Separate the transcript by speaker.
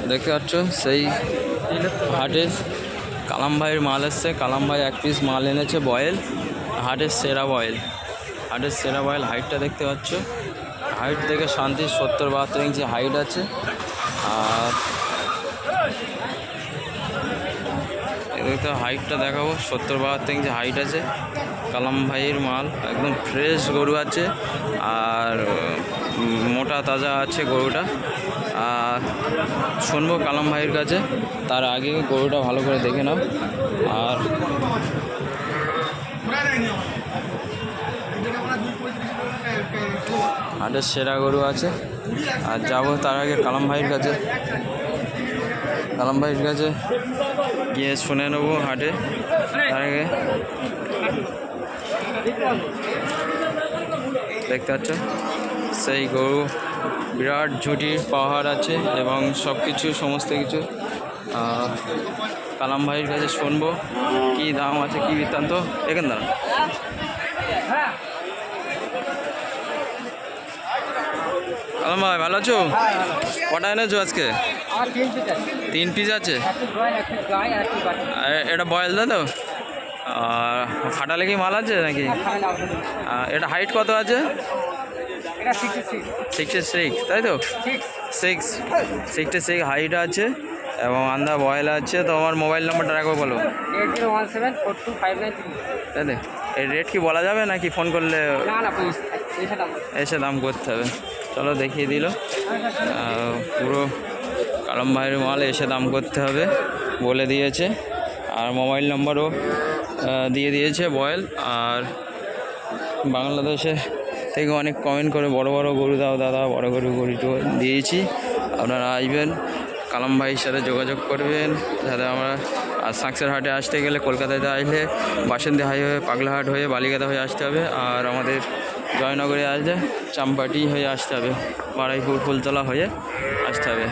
Speaker 1: দেখতে পাচ্ছ সেই হাটের কালাম ভাইয়ের মাল এসছে। কালাম ভাই এক পিস মাল এনেছে বয়েল, হাটের সেরা বয়েল। হাটের সেরা বয়েল হাইটটা দেখতে পাচ্ছ, হাইট দেখে শান্তি 70-72 ইঞ্চি হাইট আছে। আর এদিকে হাইটটা দেখাবো, 70-72 ইঞ্চি হাইট আছে। কালাম ভাইয়ের মাল একদম ফ্রেশ গরু আছে, আর মোটা তাজা আছে গরুটা। আর শুনবো কালাম ভাইয়ের কাছে, তার আগে গরুটা ভালো করে দেখে নাও। আর হাটের সেরা গরু আছে। আর যাবো তার আগে কালাম ভাইয়ের কাছে, কালাম ভাইয়ের কাছে গিয়ে শুনে নেবো হাটে। তার আগে দেখতে পাচ্ছ সেই গরু, বিরাট ঝুঁটির পাহাড় আছে এবং সব কিছু সমস্ত কিছু কালাম ভাইয়ের কাছে শুনবো কী দাম আছে, কী বৃত্তান্ত। এখান দাঁড়া, কালাম ভাই ভালো আছো? কটা এনেছো আজকে? 3 পিস আছে। এটা বয়েল দাও তো? আর ফাটালে কি মাল আছে নাকি? এটা হাইট কত আছে? 66, তাই তো? 66 হাইট আছে এবং আন্দা বয়েল আছে। তো আমার মোবাইল নাম্বারটা রাখবো, বলো।
Speaker 2: 80174259।
Speaker 1: তাই তো? এই রেট কি বলা যাবে নাকি ফোন করলে এসে দাম করতে হবে? চলো দেখিয়ে দিল পুরো কালাম ভাইয়ের মাল, এসে দাম করতে হবে বলে দিয়েছে। আর মোবাইল নম্বরও দিয়ে দিয়েছে বয়েল। আর বাংলাদেশে থেকে অনেক কমেন্ট করে বড় বড় গরু দাও দাদা, বড় গরু দিয়েছি। আপনারা আসবেন, কালাম ভাইয়ের সাথে যোগাযোগ করবেন। যাতে আমরা সাকসের হাটে আসতে গেলে কলকাতাতে আসলে বাসন্তী হাইওয়ে পাগলাহাট হয়ে বালিগাদা হয়ে আসতে হবে। আর আমাদের জয়নগরে আসলে চাম্পাটি হয়ে আসতে হবে, বারাইপুর ফুলতলা হয়ে আসতে হবে।